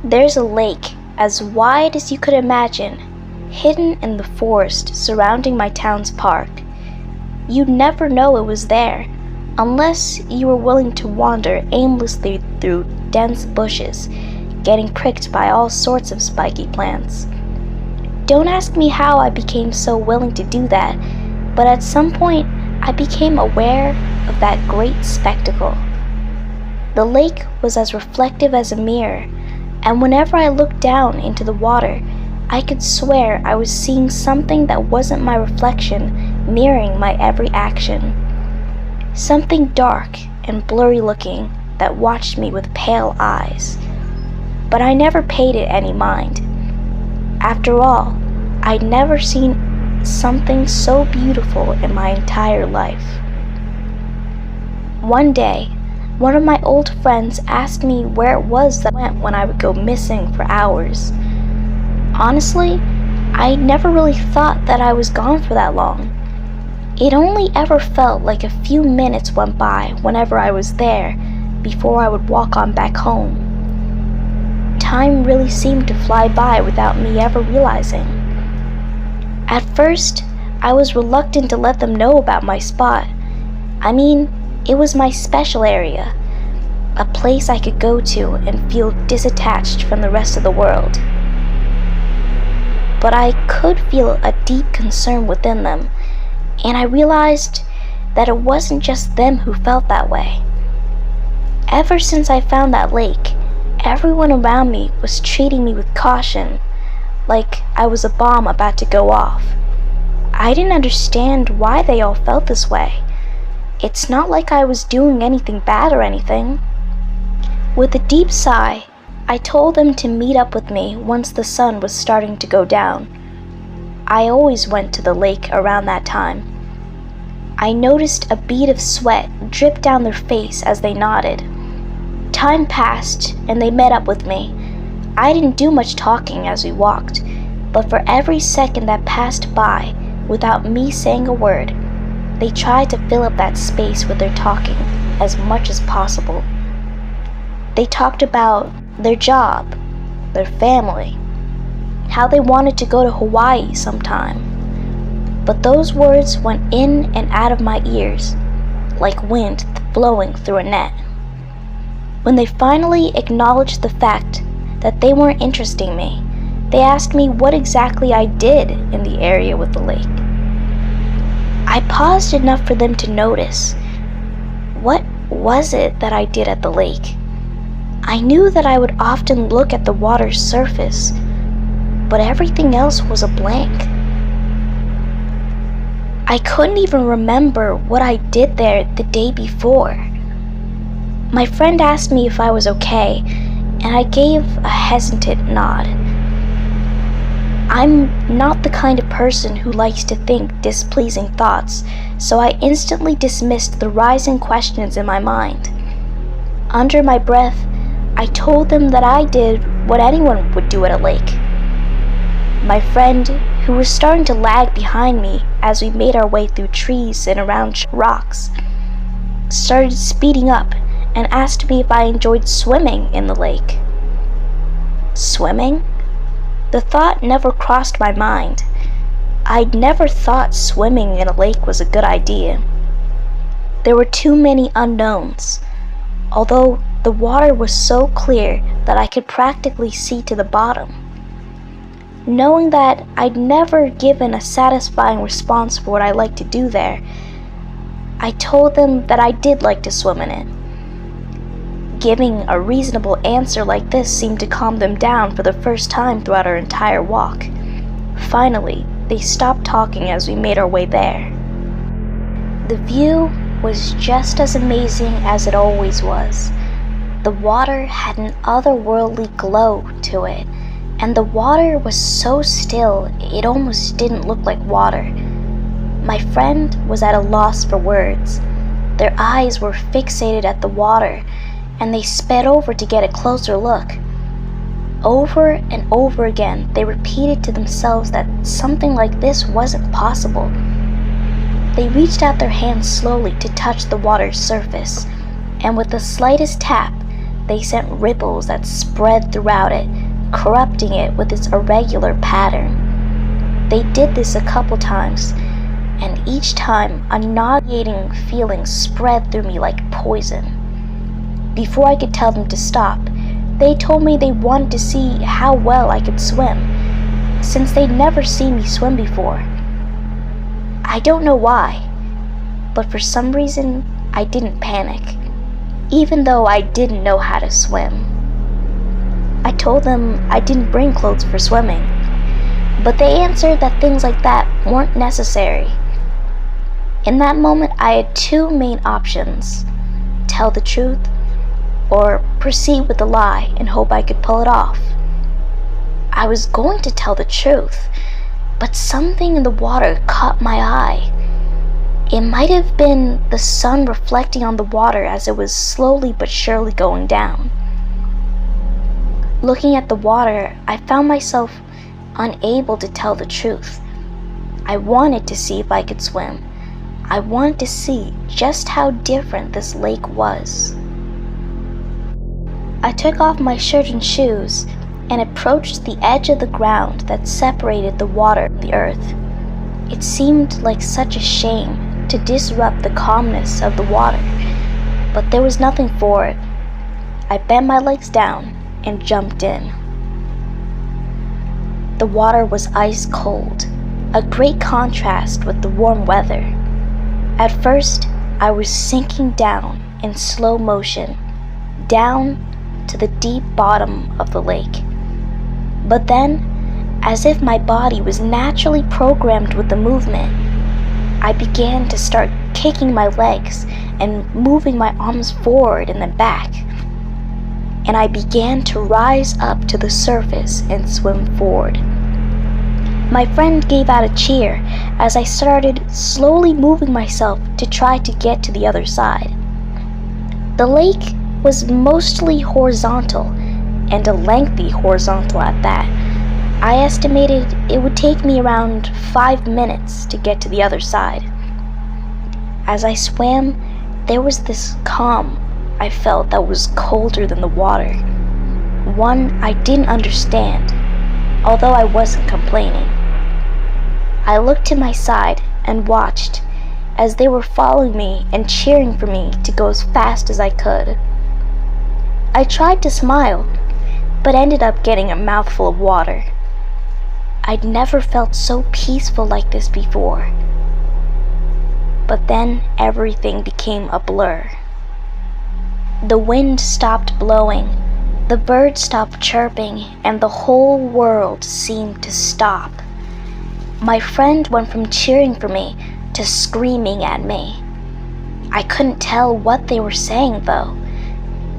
There's a lake as wide as you could imagine, hidden in the forest surrounding my town's park. You'd never know it was there, unless you were willing to wander aimlessly through dense bushes, getting pricked by all sorts of spiky plants. Don't ask me how I became so willing to do that, but at some point I became aware of that great spectacle. The lake was as reflective as a mirror, and whenever I looked down into the water, I could swear I was seeing something that wasn't my reflection mirroring my every action. Something dark and blurry looking that watched me with pale eyes. But I never paid it any mind. After all, I'd never seen something so beautiful in my entire life. One day, one of my old friends asked me where it was that I went when I would go missing for hours. Honestly, I never really thought that I was gone for that long. It only ever felt like a few minutes went by whenever I was there before I would walk on back home. Time really seemed to fly by without me ever realizing. At first, I was reluctant to let them know about my spot. I mean, it was my special area, a place I could go to and feel disattached from the rest of the world. But I could feel a deep concern within them, and I realized that it wasn't just them who felt that way. Ever since I found that lake, everyone around me was treating me with caution, like I was a bomb about to go off. I didn't understand why they all felt this way. It's not like I was doing anything bad or anything. With a deep sigh, I told them to meet up with me once the sun was starting to go down. I always went to the lake around that time. I noticed a bead of sweat drip down their face as they nodded. Time passed and they met up with me. I didn't do much talking as we walked, but for every second that passed by without me saying a word, they tried to fill up that space with their talking as much as possible. They talked about their job, their family, how they wanted to go to Hawaii sometime. But those words went in and out of my ears like wind blowing through a net. When they finally acknowledged the fact that they weren't interested in me, they asked me what exactly I did in the area with the lake. I paused enough for them to notice. What was it that I did at the lake? I knew that I would often look at the water's surface, but everything else was a blank. I couldn't even remember what I did there the day before. My friend asked me if I was okay, and I gave a hesitant nod. I'm not the kind of person who likes to think displeasing thoughts, so I instantly dismissed the rising questions in my mind. Under my breath, I told them that I did what anyone would do at a lake. My friend, who was starting to lag behind me as we made our way through trees and around rocks, started speeding up and asked me if I enjoyed swimming in the lake. Swimming? The thought never crossed my mind. I'd never thought swimming in a lake was a good idea. There were too many unknowns, although the water was so clear that I could practically see to the bottom. Knowing that I'd never given a satisfying response for what I liked to do there, I told them that I did like to swim in it. Giving a reasonable answer like this seemed to calm them down for the first time throughout our entire walk. Finally, they stopped talking as we made our way there. The view was just as amazing as it always was. The water had an otherworldly glow to it, and the water was so still it almost didn't look like water. My friend was at a loss for words. Their eyes were fixated at the water, and they sped over to get a closer look. Over and over again, they repeated to themselves that something like this wasn't possible. They reached out their hands slowly to touch the water's surface, and with the slightest tap, They sent ripples that spread throughout it, corrupting it with its irregular pattern. They did this a couple times, and each time a nauseating feeling spread through me like poison. Before I could tell them to stop, they told me they wanted to see how well I could swim, since they'd never seen me swim before. I don't know why, but for some reason I didn't panic, even though I didn't know how to swim. I told them I didn't bring clothes for swimming, but they answered that things like that weren't necessary. In that moment, I had two main options: tell the truth, or proceed with the lie and hope I could pull it off. I was going to tell the truth, but something in the water caught my eye. It might have been the sun reflecting on the water as it was slowly but surely going down. Looking at the water, I found myself unable to tell the truth. I wanted to see if I could swim. I wanted to see just how different this lake was. I took off my shirt and shoes and approached the edge of the ground that separated the water from the earth. It seemed like such a shame to disrupt the calmness of the water, but there was nothing for it. I bent my legs down and jumped in. The water was ice cold, a great contrast with the warm weather. At first, I was sinking down in slow motion, down to the deep bottom of the lake. But then, as if my body was naturally programmed with the movement, I began to start kicking my legs and moving my arms forward and then back. And I began to rise up to the surface and swim forward. My friend gave out a cheer as I started slowly moving myself to try to get to the other side. The lake was mostly horizontal, and a lengthy horizontal at that. I estimated it would take me around 5 minutes to get to the other side. As I swam, there was this calm I felt that was colder than the water, one I didn't understand, although I wasn't complaining. I looked to my side and watched as they were following me and cheering for me to go as fast as I could. I tried to smile, but ended up getting a mouthful of water. I'd never felt so peaceful like this before. But then everything became a blur. The wind stopped blowing, the birds stopped chirping, and the whole world seemed to stop. My friend went from cheering for me to screaming at me. I couldn't tell what they were saying though.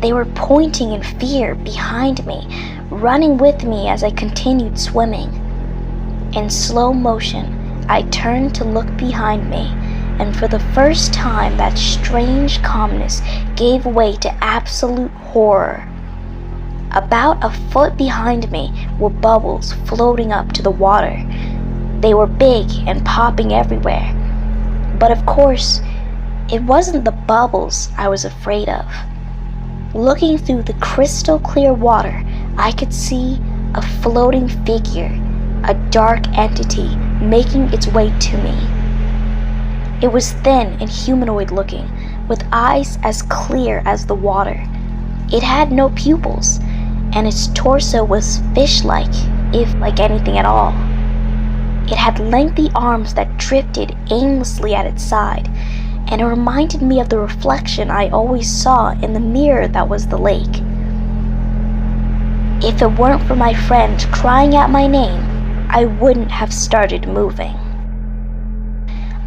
They were pointing in fear behind me, running with me as I continued swimming. In slow motion, I turned to look behind me, and for the first time that strange calmness gave way to absolute horror. About a foot behind me were bubbles floating up to the water. They were big and popping everywhere. But of course, it wasn't the bubbles I was afraid of. Looking through the crystal clear water, I could see a floating figure, a dark entity making its way to me. It was thin and humanoid looking, with eyes as clear as the water. It had no pupils, and its torso was fish-like, if like anything at all. It had lengthy arms that drifted aimlessly at its side, and it reminded me of the reflection I always saw in the mirror that was the lake. If it weren't for my friend crying out my name, I wouldn't have started moving.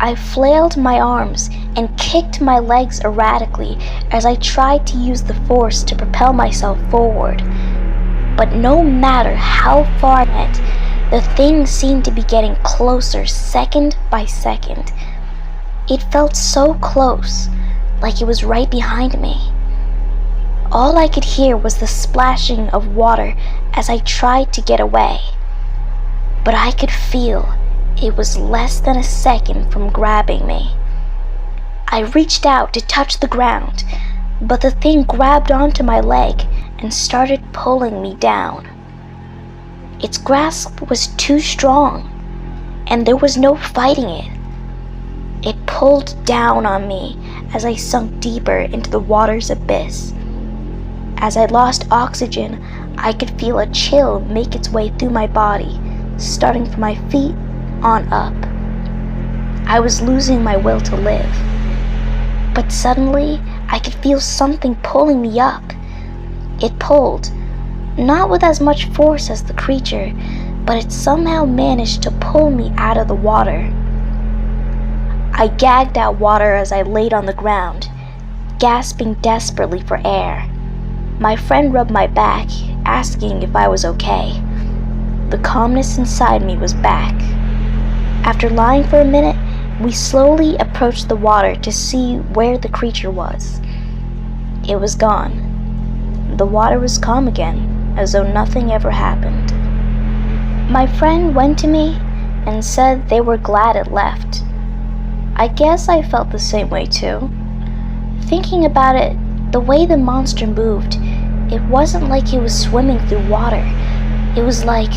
I flailed my arms and kicked my legs erratically as I tried to use the force to propel myself forward. But no matter how far I went, the thing seemed to be getting closer second by second. It felt so close, like it was right behind me. All I could hear was the splashing of water as I tried to get away. But I could feel it was less than a second from grabbing me. I reached out to touch the ground, but the thing grabbed onto my leg and started pulling me down. Its grasp was too strong, and there was no fighting it. It pulled down on me as I sunk deeper into the water's abyss. As I lost oxygen, I could feel a chill make its way through my body, starting from my feet on up. I was losing my will to live. But suddenly, I could feel something pulling me up. It pulled, not with as much force as the creature, but it somehow managed to pull me out of the water. I gagged at water as I laid on the ground, gasping desperately for air. My friend rubbed my back, asking if I was okay. The calmness inside me was back. After lying for a minute, we slowly approached the water to see where the creature was. It was gone. The water was calm again, as though nothing ever happened. My friend went to me and said they were glad it left. I guess I felt the same way too. Thinking about it, the way the monster moved, it wasn't like it was swimming through water. It was like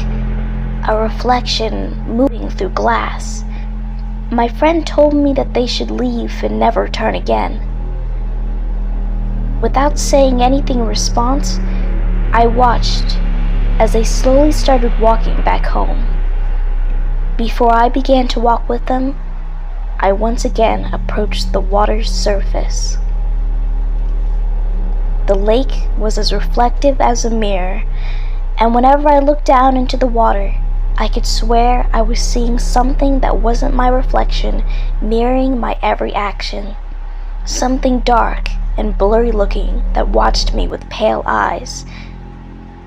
a reflection moving through glass. My friend told me that they should leave and never turn again. Without saying anything in response, I watched as they slowly started walking back home. Before I began to walk with them, I once again approached the water's surface. The lake was as reflective as a mirror, and whenever I looked down into the water, I could swear I was seeing something that wasn't my reflection mirroring my every action. Something dark and blurry looking that watched me with pale eyes.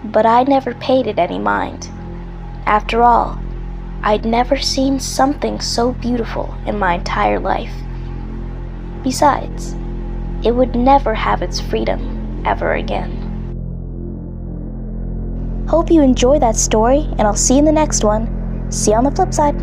But I never paid it any mind. After all, I'd never seen something so beautiful in my entire life. Besides, it would never have its freedom ever again. Hope you enjoy that story, and I'll see you in the next one. See you on the flip side.